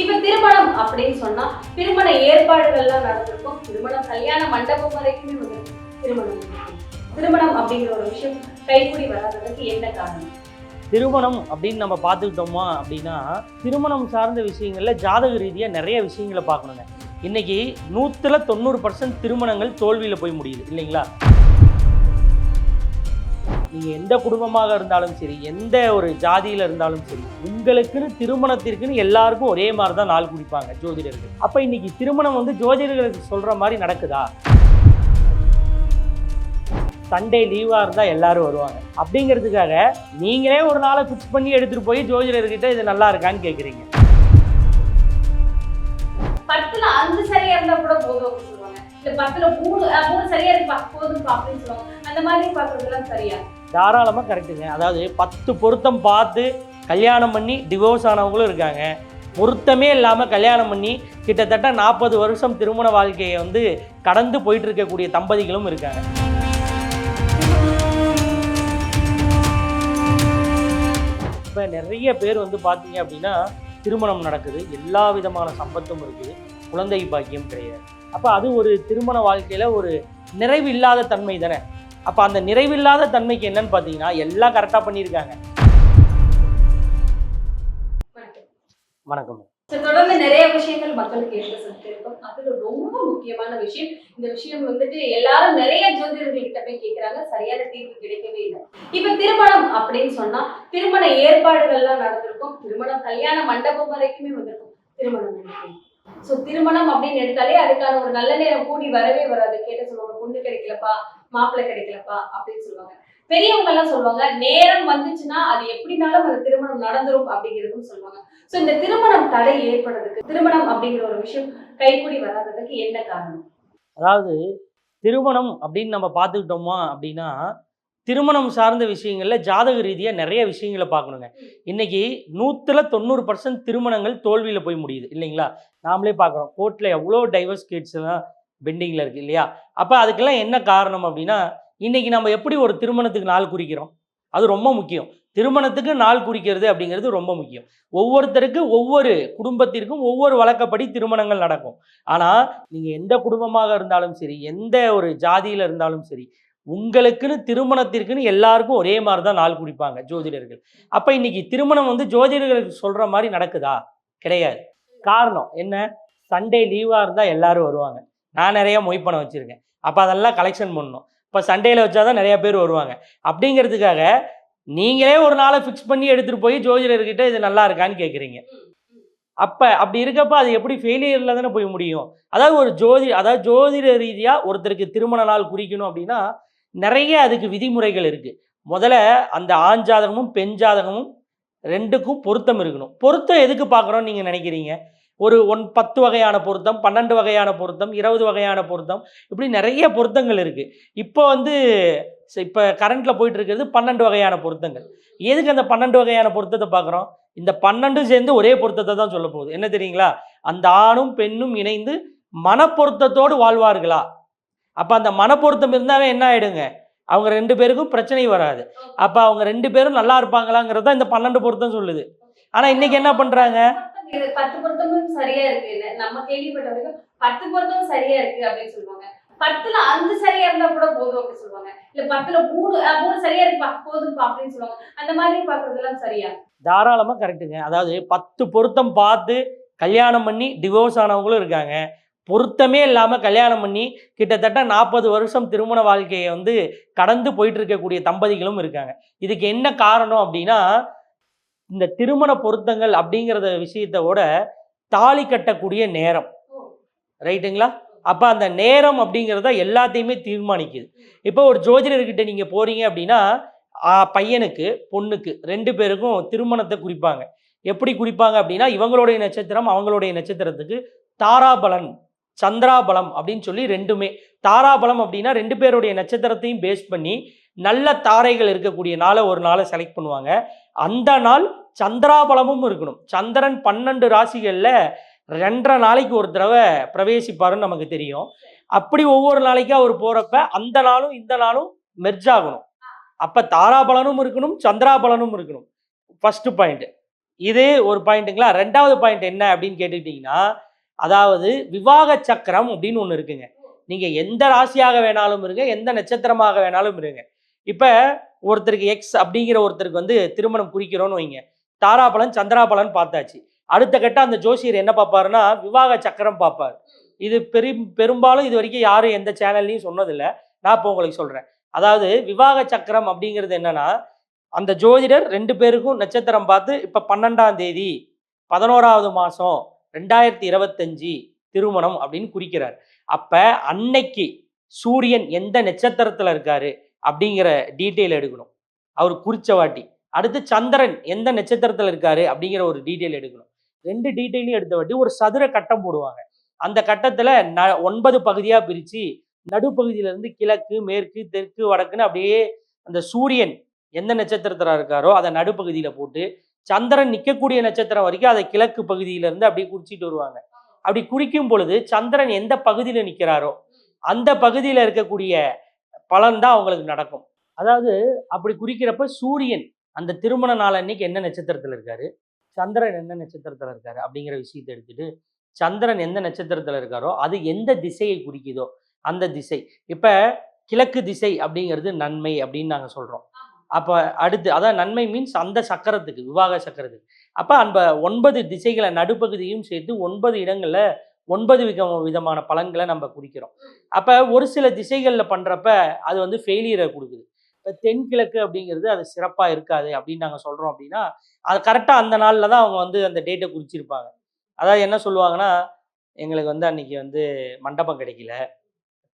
இப்ப திருமணம் அப்படின்னு சொன்னா திருமண ஏற்பாடுகள்லாம் நடந்திருக்கும். திருமணம் கல்யாண மண்டபம் வரைக்குமே வந்து திருமணம் இருக்கும். திருமணம் அப்படிங்கிற ஒரு விஷயம் கைகூடி வராததுக்கு என்ன காரணம்? திருமணம் அப்படின்னு நம்ம பார்த்துக்கிட்டோமா அப்படின்னா, திருமணம் சார்ந்த விஷயங்கள்ல ஜாதக ரீதியா நிறைய விஷயங்களை பார்க்கணுங்க. இன்னைக்கு 100% திருமணங்கள் தோல்வியில போய் முடியுது இல்லைங்களா? நீங்க எந்த குடும்பமாக இருந்தாலும் சரி, எந்த ஒரு ஜாதியில இருந்தாலும் சரி, உங்களுக்குன்னு திருமணத்திற்குன்னு எல்லாருக்கும் ஒரே மாதிரி தான் நாள் குறிப்பாங்க ஜோதிடர்கள். அப்ப இன்னைக்கு திருமணம் வந்து ஜோதிடர்களுக்கு சொல்ற மாதிரி நடக்குதா? சண்டே லீவா இருந்தா எல்லாரும் வருவாங்க அப்படிங்கிறதுக்காக நீங்களே ஒரு நாளை ஃபிக்ஸ் பண்ணி எடுத்துட்டு போய் ஜோதிடர்கிட்ட இது நல்லா இருக்கான்னு கேக்குறீங்க. 10ல 5 சரியா இருந்தா கூட போதும் அப்படின்னு சொல்லுவாங்க. இல்ல 10ல 3 சரியா இருக்கு போதும் அப்படின்னு சொல்லுவாங்க. அந்த மாதிரி பாக்குறதெல்லாம் சரியா? தாராளமா கரெக்டுங்க. அதாவது 10 பொருத்தம் பார்த்து கல்யாணம் பண்ணி டிவோர்ஸ் ஆனவங்களும் இருக்காங்க. பொருத்தமே இல்லாமல் கல்யாணம் பண்ணி கிட்டத்தட்ட 40 வருஷம் திருமண வாழ்க்கையை வந்து கடந்து போயிட்டு இருக்கக்கூடிய தம்பதிகளும் இருக்காங்க. இப்போ நிறைய பேர் வந்து பார்த்தீங்க அப்படின்னா திருமணம் நடக்குது, எல்லா விதமான சம்பத்தும் இருக்குது, குழந்தை பாக்கியம் கிடையாது. அப்போ அது ஒரு திருமண வாழ்க்கையில் ஒரு நிறைவு இல்லாத தன்மை தானே. அப்போ அந்த நிறைவில்லாத தன்மைக்கு என்னன்னு பார்த்தீங்கன்னா எல்லாம் கரெக்டாக பண்ணியிருக்காங்க. வணக்கம். தொடர்ந்து நிறைய விஷயங்கள் மக்களுக்கு எடுத்து சொல்லிருக்கோம். அதுல ரொம்ப முக்கியமான விஷயம், இந்த விஷயம் வந்துட்டு எல்லாரும் நிறைய ஜோதிடர்கள்கிட்ட போய் கேட்கிறாங்க, சரியான தீர்வு கிடைக்கவே இல்லை. இப்ப திருமணம் அப்படின்னு சொன்னா திருமண ஏற்பாடுகள்லாம் நடந்திருக்கும். திருமணம் கல்யாண மண்டபம் வரைக்குமே வந்திருக்கும். திருமணம் நடக்கும். சோ திருமணம் அப்படின்னு எடுத்தாலே அதுக்கான ஒரு நல்ல நேரம் கூடி வரவே வராது. கேட்ட சொல்லுவாங்க, பொண்ணு கிடைக்கலப்பா, மாப்பிள்ளை கிடைக்கலப்பா அப்படின்னு சொல்லுவாங்க. பெரியவங்க எல்லாம் சொல்லுவாங்க, நேரம் வந்துச்சுன்னா அது எப்படினாலும் அந்த திருமணம் நடந்துரும் அப்படிங்கிறதும் சொல்லுவாங்க. சோ இந்த திருமணம் தடை ஏற்படுறதுக்கு, திருமணம் அப்படிங்கிற ஒரு விஷயம் கைகூடி வராததுக்கு என்ன காரணம்? அதாவது திருமணம் அப்படின்னு நம்ம பார்த்துக்கிட்டோமா அப்படின்னா, திருமணம் சார்ந்த விஷயங்கள்ல ஜாதக ரீதியாக நிறைய விஷயங்களை பார்க்கணுங்க. இன்னைக்கு 100% திருமணங்கள் தோல்வியில் போய் முடியுது இல்லைங்களா? நாமளே பார்க்குறோம், கோர்ட்டில் எவ்வளோ டைவர்ஸ் கேட்ஸ் எல்லாம் பெண்டிங்கில் இருக்குது இல்லையா? அப்போ அதுக்கெல்லாம் என்ன காரணம் அப்படின்னா, இன்னைக்கு நம்ம எப்படி ஒரு திருமணத்துக்கு நாள் குறிக்கிறோம், அது ரொம்ப முக்கியம். திருமணத்துக்கு நாள் குறிக்கிறது அப்படிங்கிறது ரொம்ப முக்கியம். ஒவ்வொருத்தருக்கு ஒவ்வொரு குடும்பத்திற்கும் ஒவ்வொரு வழக்கப்படி திருமணங்கள் நடக்கும். ஆனால் நீங்கள் எந்த குடும்பமாக இருந்தாலும் சரி, எந்த ஒரு ஜாதியில் இருந்தாலும் சரி, உங்களுக்குன்னு திருமணத்திற்குன்னு எல்லாருக்கும் ஒரே மாதிரி தான் நாள் குறிப்பாங்க ஜோதிடர்கள். அப்போ இன்னைக்கு திருமணம் வந்து ஜோதிடர்களுக்கு சொல்கிற மாதிரி நடக்குதா? கிடையாது. காரணம் என்ன? சண்டே லீவாக இருந்தால் எல்லாரும் வருவாங்க. நான் நிறைய மொய்ப்பணம் வச்சுருக்கேன், அப்போ அதெல்லாம் கலெக்ஷன் பண்ணணும். இப்போ சண்டேல வச்சா தான் நிறைய பேர் வருவாங்க. அப்படிங்கிறதுக்காக நீங்களே ஒரு நாளை ஃபிக்ஸ் பண்ணி எடுத்துகிட்டு போய் ஜோதிடர்கிட்ட இது நல்லா இருக்கான்னு கேட்குறீங்க. அப்போ அப்படி இருக்கப்ப அது எப்படி ஃபெயிலியரில் தானே போய் முடியும். அதாவது ஜோதிட ரீதியாக ஒருத்தருக்கு திருமண நாள் குறிக்கணும் அப்படின்னா நிறைய அதுக்கு விதிமுறைகள் இருக்குது. முதல்ல அந்த ஆண் ஜாதகமும் பெண் ஜாதகமும் ரெண்டுக்கும் பொருத்தம் இருக்கணும். பொருத்தம் எதுக்கு பார்க்குறோன்னு நீங்கள் நினைக்கிறீங்க? ஒரு 10 வகையான பொருத்தம், 12 வகையான பொருத்தம், 20 வகையான பொருத்தம், இப்படி நிறைய பொருத்தங்கள் இருக்குது. இப்போ கரண்ட்டில் போயிட்டு இருக்கிறது 12 வகையான பொருத்தங்கள். எதுக்கு அந்த 12 வகையான பொருத்தத்தை பார்க்குறோம்? இந்த 12 சேர்ந்து ஒரே பொருத்தத்தை தான் சொல்ல போகுது. என்ன தெரியுங்களா? அந்த ஆணும் பெண்ணும் இணைந்து மனப்பொருத்தத்தோடு வாழ்வார்களா? அப்போ அந்த மனப்பொருத்தம் இருந்தாவே என்ன ஆகிடுங்க? அவங்க 2 பேருக்கும் பிரச்சனை வராது. அப்போ அவங்க 2 பேரும் நல்லா இருப்பாங்களாங்கிறது தான் இந்த 12 பொருத்தம் சொல்லுது. ஆனால் இன்னைக்கு என்ன பண்ணுறாங்க? 10 பொருத்தமும் சரியா இருக்கு. நம்ம கேள்விப்பட்ட வரைக்கும் 10 பொருத்தமும் சரியா இருக்கு அப்படின்னு சொல்லுவாங்க. 10ல 5 சரியா இருந்தா கூட போதும் அப்படின்னு சொல்லுவாங்க. இல்ல 10ல 3 சரியா இருக்கு போதும் அப்படின்னு சொல்லுவாங்க. அந்த மாதிரி பாக்குறதெல்லாம் சரியா? தாராளமா கரெக்டுங்க. அதாவது 10 பொருத்தம் பார்த்து கல்யாணம் பண்ணி டிவோர்ஸ் ஆனவங்களும் இருக்காங்க. பொருத்தமே இல்லாமல் கல்யாணம் பண்ணி கிட்டத்தட்ட 40 வருஷம் திருமண வாழ்க்கையை வந்து கடந்து போயிட்டு இருக்கக்கூடிய தம்பதிகளும் இருக்காங்க. இதுக்கு என்ன காரணம் அப்படின்னா, இந்த திருமண பொருத்தங்கள் அப்படிங்கிறத விஷயத்தோட தாலி கட்டக்கூடிய நேரம், ரைட்டுங்களா? அப்போ அந்த நேரம் அப்படிங்கிறத எல்லாத்தையுமே தீர்மானிக்குது. இப்போ ஒரு ஜோதிடர்கிட்ட நீங்கள் போகிறீங்க அப்படின்னா பையனுக்கு பொண்ணுக்கு 2 பேருக்கும் திருமணத்தை குறிப்பாங்க. எப்படி குறிப்பாங்க அப்படின்னா, இவங்களுடைய நட்சத்திரம் அவங்களுடைய நட்சத்திரத்துக்கு தாராபலன், சந்திராபலம் அப்படின்னு சொல்லி ரெண்டுமே. தாராபலம் அப்படின்னா 2 பேருடைய நட்சத்திரத்தையும் பேஸ் பண்ணி நல்ல தாரைகள் இருக்கக்கூடிய நாளை ஒரு நாளை செலக்ட் பண்ணுவாங்க. அந்த நாள் சந்திராபலமும் இருக்கணும். சந்திரன் 12 ராசிகளில் 2.5 நாளைக்கு ஒரு தடவை பிரவேசிப்பாருன்னு நமக்கு தெரியும். அப்படி ஒவ்வொரு நாளைக்கும் அவர் போகிறப்ப அந்த நாளும் இந்த நாளும் மெர்ஜ் ஆகணும். அப்போ தாராபலனும் இருக்கணும், சந்திராபலனும் இருக்கணும். First point. இது ஒரு பாயிண்ட்டுங்களா. 2வது பாயிண்ட் என்ன அப்படின்னு கேட்டுக்கிட்டீங்கன்னா, அதாவது விவாக சக்கரம் அப்படின்னு ஒண்ணு இருக்குங்க. நீங்க எந்த ராசியாக வேணாலும் இருங்க, எந்த நட்சத்திரமாக வேணாலும் இருங்க. இப்ப ஒருத்தருக்கு எக்ஸ் அப்படிங்கிற ஒருத்தருக்கு வந்து திருமணம் குறிக்கிறோம்னு வைங்க. தாராபலன், சந்திராபலன் பார்த்தாச்சு. அடுத்த கட்டம் அந்த ஜோசியர் என்ன பார்ப்பாருன்னா, விவாக சக்கரம் பார்ப்பாரு. இது பெரும்பாலும் இது வரைக்கும் யாரும் எந்த சேனல்லையும் சொன்னதில்ல. நான் இப்போ உங்களுக்கு சொல்றேன். அதாவது விவாக சக்கரம் அப்படிங்கிறது என்னன்னா, அந்த ஜோதிடர் 2 பேருக்கும் நட்சத்திரம் பார்த்து இப்ப 12ஆம் தேதி 11வது மாசம் 2025 திருமணம் அப்படின்னு குறிக்கிறார். அப்ப அன்னைக்கு சூரியன் எந்த நட்சத்திரத்துல இருக்காரு அப்படிங்கிற டீட்டெயில் எடுக்கணும். அவர் குறிச்ச வாட்டி. அடுத்து சந்திரன் எந்த நட்சத்திரத்துல இருக்காரு அப்படிங்கிற ஒரு டீட்டெயில் எடுக்கணும். 2 டீட்டெயிலையும் எடுத்த வாட்டி ஒரு சதுர கட்டம் போடுவாங்க. அந்த கட்டத்துல 9 பகுதியா பிரிச்சு நடுப்பகுதியில இருந்து கிழக்கு, மேற்கு, தெற்கு, வடக்குன்னு அப்படியே அந்த சூரியன் எந்த நட்சத்திரத்துல இருக்காரோ அதை நடுப்பகுதியில போட்டு, சந்திரன் நிற்கக்கூடிய நட்சத்திரம் வரைக்கும் அதை கிழக்கு பகுதியில இருந்து அப்படியே குறிச்சிட்டு வருவாங்க. அப்படி குறிக்கும் பொழுது சந்திரன் எந்த பகுதியில நிற்கிறாரோ அந்த பகுதியில இருக்கக்கூடிய பலன் தான் அவங்களுக்கு நடக்கும். அதாவது அப்படி குறிக்கிறப்ப சூரியன் அந்த திருமண நாள் அன்னைக்கு என்ன நட்சத்திரத்துல இருக்காரு, சந்திரன் என்ன நட்சத்திரத்துல இருக்காரு அப்படிங்கிற விஷயத்தை எடுத்துட்டு, சந்திரன் எந்த நட்சத்திரத்துல இருக்காரோ அது எந்த திசையை குறிக்குதோ அந்த திசை. இப்ப கிழக்கு திசை அப்படிங்கிறது நன்மை அப்படின்னு நாங்க சொல்றோம். அப்ப அடுத்து அதான் நன்மை மீன்ஸ் அந்த சக்கரத்துக்கு, விவாக சக்கரத்துக்கு. அப்ப அந்த 9 திசைகளை நடுப்பகுதியும் சேர்த்து 9 இடங்கள்ல 9 விதமான பலன்களை நம்ம குறிக்கிறோம். அப்ப ஒரு சில திசைகள்ல பண்றப்ப அது வந்து ஃபெயிலியரை கொடுக்குது. இப்ப தென்கிழக்கு அப்படிங்கிறது அது சிறப்பா இருக்காது அப்படின்னு நாங்க சொல்றோம் அப்படின்னா, அது கரெக்டா அந்த நாள்ல தான் அவங்க வந்து அந்த டேட்டை குறிச்சிருப்பாங்க. அதாவது என்ன சொல்லுவாங்கன்னா, எங்களுக்கு வந்து அன்னைக்கு வந்து மண்டபம் கிடைக்கல,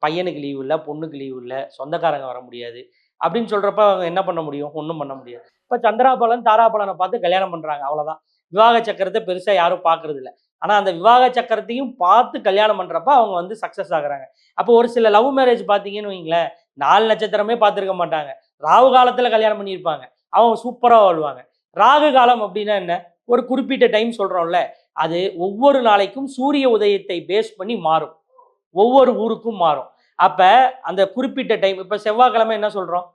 பையனுக்கு லீவு இல்ல, பொண்ணுக்கு லீவு இல்ல, சொந்தக்காரங்க வர முடியாது அப்படின்னு சொல்றப்ப அவங்க என்ன பண்ண முடியும்? ஒண்ணும் பண்ண முடியாது. இப்ப சந்திராபலன், தாராபலனை பார்த்து கல்யாணம் பண்றாங்க. அவ்வளவுதான். விவாக சக்கரத்தை பெருசா யாரும் பார்க்கறது இல்ல. ஆனா அந்த விவாக சக்கரத்தையும் பார்த்து கல்யாணம் பண்றப்ப அவங்க வந்து சக்சஸ் ஆகுறாங்க. அப்போ ஒரு சில லவ் மேரேஜ் பார்த்தீங்கன்னு வைங்களேன், 4 நட்சத்திரமே பார்த்துருக்க மாட்டாங்க. ராகு காலத்துல கல்யாணம் பண்ணியிருப்பாங்க. அவங்க சூப்பரா வாழ்வாங்க. ராகு காலம் அப்படின்னா என்ன? ஒரு குறிப்பிட்ட டைம் சொல்றோம்ல, அது ஒவ்வொரு நாளைக்கும் சூரிய உதயத்தை பேஸ் பண்ணி மாறும். ஒவ்வொரு ஊருக்கும் மாறும். அப்ப அந்த குறிப்பிட்ட டைம் இப்ப செவ்வாய்க்கிழமை என்ன சொல்றோம்?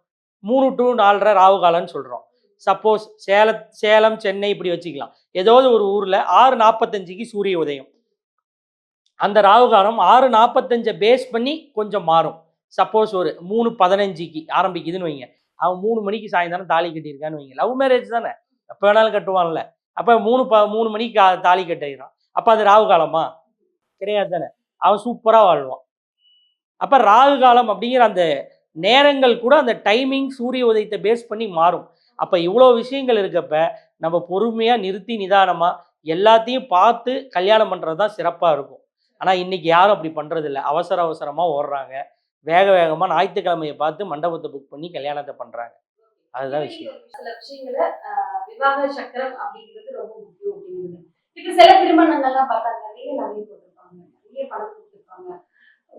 3 to 4:30 ராகு காலம்னு சொல்றோம். சப்போஸ் சேலம், சென்னை இப்படி வச்சுக்கலாம். ஏதாவது ஒரு ஊர்ல 6:45க்கு சூரிய உதயம். அந்த ராகு காலம் 6:45 பேஸ் பண்ணி கொஞ்சம் மாறும். சப்போஸ் ஒரு 3:15க்கு ஆரம்பிக்குதுன்னு வைங்க. அவன் 3 மணிக்கு சாயந்தரம் தாலி கட்டியிருக்கான்னு வைங்க. லவ் மேரேஜ் தானே. எப்ப வேணாலும் கட்டுவான்ல. அப்ப 3 மணிக்கு தாலி கட்டிடுறான். அப்ப அது ராகு காலமா? கிடையாது தானே. அவன் சூப்பரா வாழ்வான். அப்ப ராகு காலம் அப்படிங்கிற அந்த நேரங்கள் கூட அந்த டைமிங் சூரிய உதயத்தை பேஸ் பண்ணி மாறும். அப்ப இவ்வளோ விஷயங்கள் இருக்கப்ப நம்ம பொறுமையா நிறுத்தி நிதானமா எல்லாத்தையும் பார்த்து கல்யாணம் பண்றது தான் சிறப்பா இருக்கும். ஆனா இன்னைக்கு யாரும் அப்படி பண்றது இல்ல. அவசர அவசரமா ஓடுறாங்க. வேக வேகமா ஞாயிற்றுக்கிழமையை பார்த்து மண்டபத்தை புக் பண்ணி கல்யாணத்தை பண்றாங்க. அதுதான் விஷயம். சில விஷயங்கள விவாக சக்கரம் அப்படிங்கிறது ரொம்ப முக்கியம் அப்படிங்கிறது. இப்ப சில திருமணங்கள்லாம் பார்த்தா நிறைய நகை போட்டிருப்பாங்க, நிறைய பணம் கொடுத்திருப்பாங்க,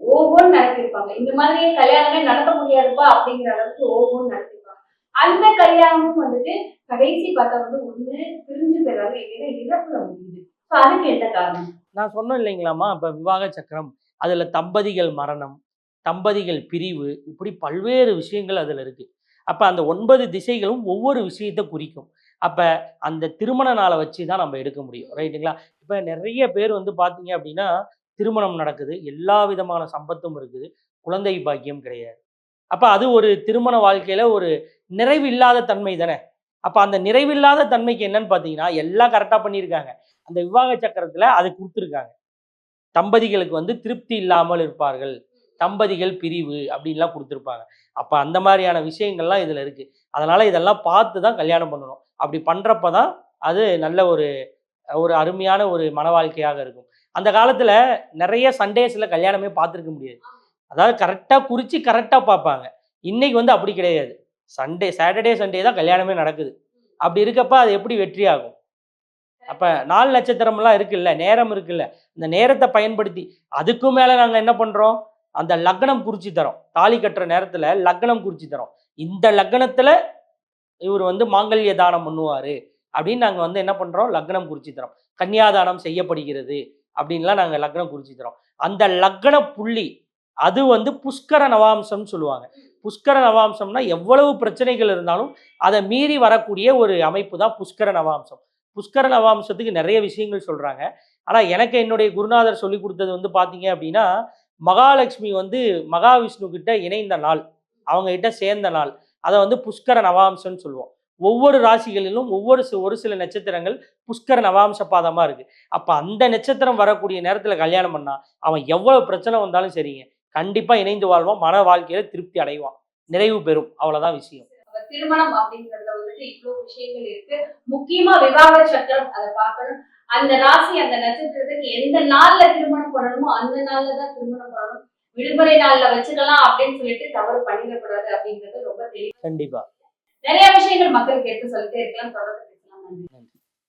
ஓஹோன்னு நடத்திருப்பாங்க. இந்த மாதிரி கல்யாணமே நடத்த முடியாதுப்பா அப்படிங்கிற அளவுக்கு ஓஹோன்னு நடத்திருப்பாங்க. அந்த கல்யாணமும் வந்துட்டு கடைசி பார்த்தா வந்து ஒண்ணு பிரிஞ்சு போயிடுறாங்க, இல்லைன்னா இறப்புல முடியுது. அதுக்கு என்ன காரணம்? நான் சொன்னேன் இல்லைங்களாம்மா, இப்ப விவாக சக்கரம் அதுல தம்பதிகள் மரணம், தம்பதிகள் பிரிவு, இப்படி பல்வேறு விஷயங்கள் அதுல இருக்கு. அப்ப அந்த 9 திசைகளும் ஒவ்வொரு விஷயத்தை குறிக்கும். அப்ப அந்த திருமண நாளை வச்சு தான் நம்ம எடுக்க முடியும். ரைட்டுங்களா? இப்ப நிறைய பேர் வந்து பார்த்தீங்க அப்படின்னா, திருமணம் நடக்குது. எல்லா விதமான சம்பத்தும் இருக்குது. குழந்தை பாக்கியம் கிடையாது. அப்ப அது ஒரு திருமண வாழ்க்கையில ஒரு நிறைவு இல்லாத தன்மை தானே. அப்ப அந்த நிறைவில்லாத தன்மைக்கு என்னன்னு பார்த்தீங்கன்னா, எல்லாம் கரெக்ட்டா பண்ணியிருக்காங்க. அந்த விவாக சக்கரத்துல அது குடுத்துருக்காங்க. தம்பதிகளுக்கு வந்து திருப்தி இல்லாமல் இருப்பார்கள். தம்பதிகள் பிரிவு அப்படின்லாம் குடுத்துருப்பாங்க. அப்ப அந்த மாரியான விஷயங்கள்லாம் இதுல இருக்கு. அதனால இதெல்லாம் பார்த்து தான் கல்யாணம் பண்ணணும். அப்படி பண்றப்ப தான் அது நல்ல ஒரு ஒரு அருமையான ஒரு மன வாழ்க்கையாக இருக்கும். அந்த காலத்துல நிறைய சண்டேஸ்ல கல்யாணமே பார்த்துருக்க முடியாது. அதாவது கரெக்ட்டா குறிச்சு கரெக்ட்டா பார்ப்பாங்க. இன்னைக்கு வந்து அப்படி கிடையாது. சாட்டர்டே, சண்டே தான் கல்யாணமே நடக்குது. அப்படி இருக்கப்ப அது எப்படி வெற்றியாகும்? அப்ப நாள் நட்சத்திரம்லாம் இருக்குல்ல, நேரம் இருக்குல்ல. இந்த நேரத்தை பயன்படுத்தி அதுக்கும் மேல நாங்க என்ன பண்றோம்? அந்த லக்னம் குறிச்சு தரோம். தாலி கட்டுற நேரத்துல லக்னம் குறிச்சு தரோம். இந்த லக்னத்துல இவர் வந்து மாங்கல்ய தானம் பண்ணுவாரு அப்படின்னு நாங்க வந்து என்ன பண்றோம்? லக்னம் குறிச்சு தரோம். கன்னியாதானம் செய்யப்படுகிறது அப்படின்லாம் நாங்க லக்னம் குறிச்சு தரோம். அந்த லக்ன புள்ளி அது வந்து புஷ்கர நவாம்சம்னு சொல்லுவாங்க. புஷ்கர நவாம்சம்னா எவ்வளவு பிரச்சனைகள் இருந்தாலும் அதை மீறி வரக்கூடிய ஒரு அமைப்பு தான் புஷ்கர நவாம்சம். புஷ்கர நவாம்சத்துக்கு நிறைய விஷயங்கள் சொல்கிறாங்க. ஆனால் எனக்கு என்னுடைய குருநாதர் சொல்லி கொடுத்தது வந்து பார்த்தீங்க அப்படின்னா, மகாலட்சுமி வந்து மகாவிஷ்ணு கிட்ட இணைந்த நாள், அவங்க கிட்ட சேர்ந்த நாள், அதை வந்து புஷ்கர நவாம்சம்னு சொல்லுவோம். ஒவ்வொரு ராசிகளிலும் ஒரு சில நட்சத்திரங்கள் புஷ்கர நவாம்ச பாதமாக இருக்குது. அப்போ அந்த நட்சத்திரம் வரக்கூடிய நேரத்தில் கல்யாணம் பண்ணால் அவன் எவ்வளோ பிரச்சனை வந்தாலும் சரிங்க, கண்டிப்பாக இணைந்து வாழ்வான், மன வாழ்க்கையில் திருப்தி அடைவான், நிறைவு பெறும். அவ்வளோதான் விஷயம். அப்ப திருமணம் அப்படிங்கறதுல வந்துட்டு இவ்வளவு விஷயங்கள் இருக்கு. முக்கியமா விவாக சக்கரம் அதை பார்க்கணும். அந்த ராசி அந்த நட்சத்திரத்துக்கு எந்த நாள்ல திருமணம் பண்ணணுமோ அந்த நாள்ல தான் திருமணம் பண்ணணும். விடுமுறை நாள்ல வச்சுக்கலாம் அப்படின்னு சொல்லிட்டு தவறு பண்ணிடக்கூடாது அப்படிங்கிறது ரொம்ப தெளிவு. கண்டிப்பாக. நிறைய விஷயங்கள் மக்களுக்கு எடுத்து சொல்லிட்டே இருக்கலாம். தொடர்ந்து பேசலாம். நன்றி.